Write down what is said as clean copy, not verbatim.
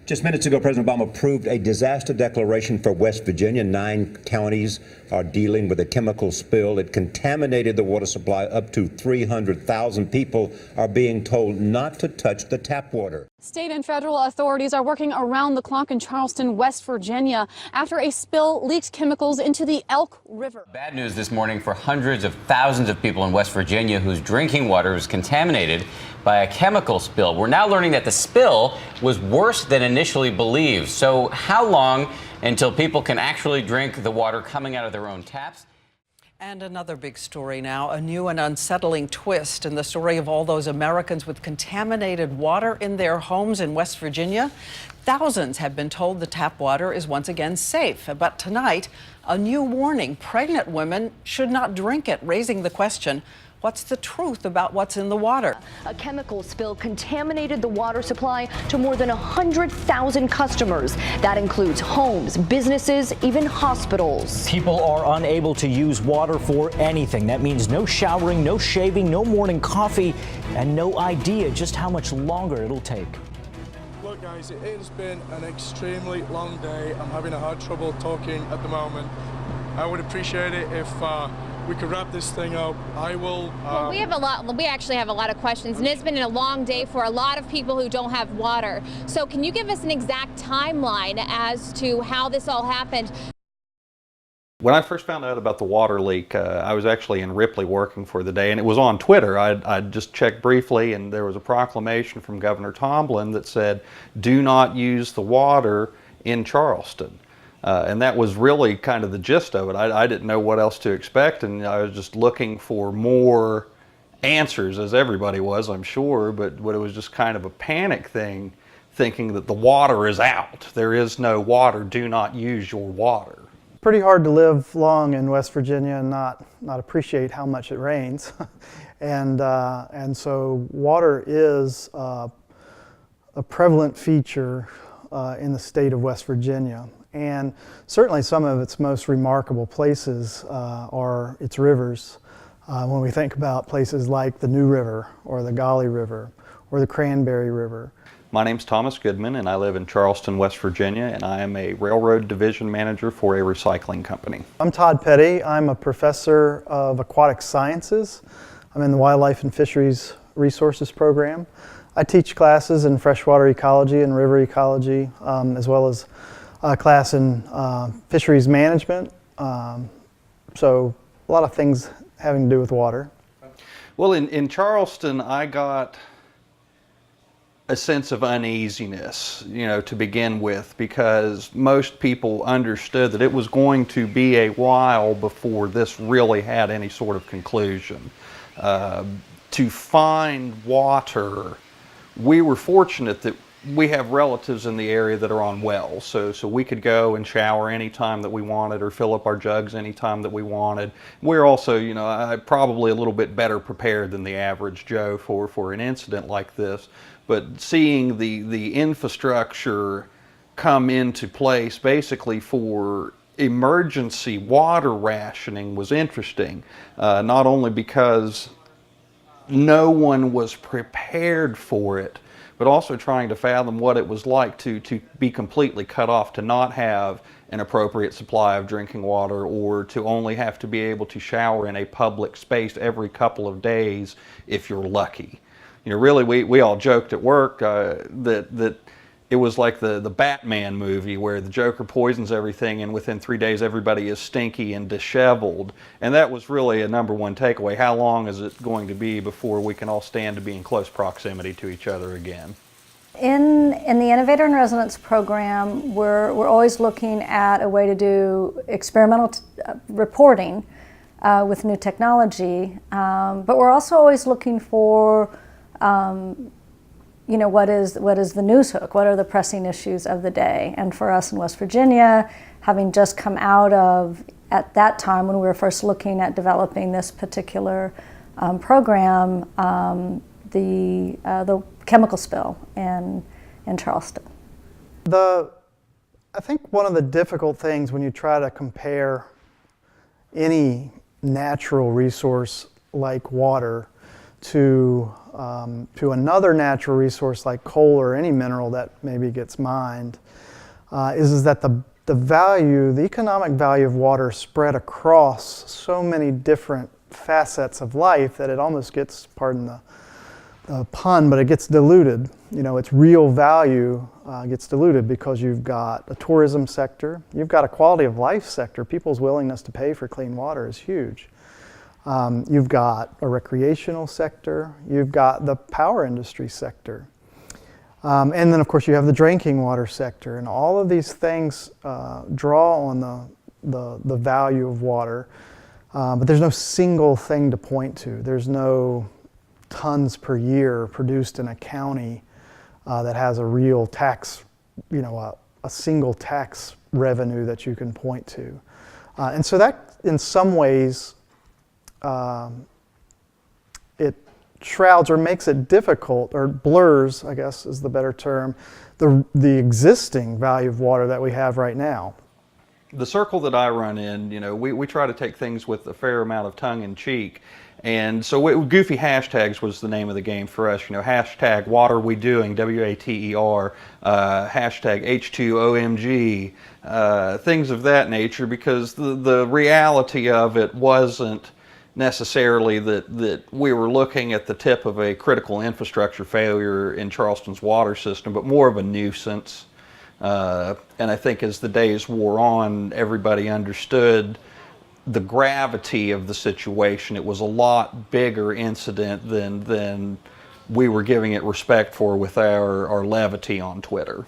Just minutes ago, President Obama approved a disaster declaration for West Virginia. 9 counties are dealing with a chemical spill. It contaminated the water supply. Up to 300,000 people are being told not to touch the tap water. State and federal authorities are working around the clock in Charleston, West Virginia, after a spill leaked chemicals into the Elk River. Bad news this morning for hundreds of thousands of people in West Virginia whose drinking water was contaminated by a chemical spill. We're now learning that the spill was worse than initially believed. So how long until people can actually drink the water coming out of their own taps? And another big story now, a new and unsettling twist in the story of all those Americans with contaminated water in their homes in West Virginia. Thousands have been told the tap water is once again safe. But tonight, a new warning: pregnant women should not drink it, raising the question, what's the truth about what's in the water? A chemical spill contaminated the water supply to more than 100,000 customers. That includes homes, businesses, even hospitals. People are unable to use water for anything. That means no showering, no shaving, no morning coffee, and no idea just how much longer it'll take. Look guys, it has been an extremely long day. I'm having a hard trouble talking at the moment. I would appreciate it if we could wrap this thing up. I will. Well, we actually have a lot of questions, and it's been a long day for a lot of people who don't have water. So can you give us an exact timeline as to how this all happened? When I first found out about the water leak, I was actually in Ripley working for the day, and it was on Twitter. I just checked briefly, and there was a proclamation from Governor Tomblin that said, do not use the water in Charleston. And that was really kind of the gist of it. I didn't know what else to expect, and I was just looking for more answers, as everybody was, I'm sure, but it was just kind of a panic thing, thinking that the water is out. There is no water. Do not use your water. Pretty hard to live long in West Virginia and not appreciate how much it rains. and so water is a prevalent feature in the state of West Virginia. And certainly some of its most remarkable places are its rivers. When we think about places like the New River or the Golly River or the Cranberry River. My name's Thomas Goodman, and I live in Charleston, West Virginia, and I am a railroad division manager for a recycling company. I'm Todd Petty. I'm a professor of aquatic sciences. I'm in the Wildlife and Fisheries Resources program. I teach classes in freshwater ecology and river ecology, as well as a class in fisheries management. So a lot of things having to do with water. Well, in Charleston, I got a sense of uneasiness, to begin with, because most people understood that it was going to be a while before this really had any sort of conclusion. To find water, we were fortunate that we have relatives in the area that are on wells, so we could go and shower anytime that we wanted or fill up our jugs anytime that we wanted. We're also, probably a little bit better prepared than the average Joe for an incident like this. But seeing the infrastructure come into place basically for emergency water rationing was interesting, not only because no one was prepared for it, but also trying to fathom what it was like to be completely cut off, to not have an appropriate supply of drinking water, or to only have to be able to shower in a public space every couple of days if you're lucky. Really, we all joked at work that it was like the Batman movie where the Joker poisons everything and within 3 days everybody is stinky and disheveled. And that was really a number one takeaway. How long is it going to be before we can all stand to be in close proximity to each other again? In the Innovator in Residence program, we're always looking at a way to do experimental reporting with new technology, but we're also always looking for what is the news hook? What are the pressing issues of the day? And for us in West Virginia, having just come out of, at that time when we were first looking at developing this particular program, the chemical spill in Charleston. I think one of the difficult things when you try to compare any natural resource like water to to another natural resource like coal or any mineral that maybe gets mined is that the value, the economic value of water spread across so many different facets of life that it almost gets, pardon the pun, but it gets diluted. You know, its real value gets diluted because you've got a tourism sector, you've got a quality of life sector. People's willingness to pay for clean water is huge. You've got a recreational sector, you've got the power industry sector. And then of course you have the drinking water sector, and all of these things draw on the value of water. But there's no single thing to point to. There's no tons per year produced in a county that has a real tax, you know, a single tax revenue that you can point to. And so that in some ways it shrouds or makes it difficult, or blurs, I guess is the better term, the existing value of water that we have right now. The circle that I run in, you know, we try to take things with a fair amount of tongue in cheek. And so goofy hashtags was the name of the game for us. You know, hashtag what are we doing, WATER, hashtag H2OMG, things of that nature, because the reality of it wasn't necessarily that we were looking at the tip of a critical infrastructure failure in Charleston's water system, but more of a nuisance. And I think as the days wore on, everybody understood the gravity of the situation. It was a lot bigger incident than we were giving it respect for with our levity on Twitter.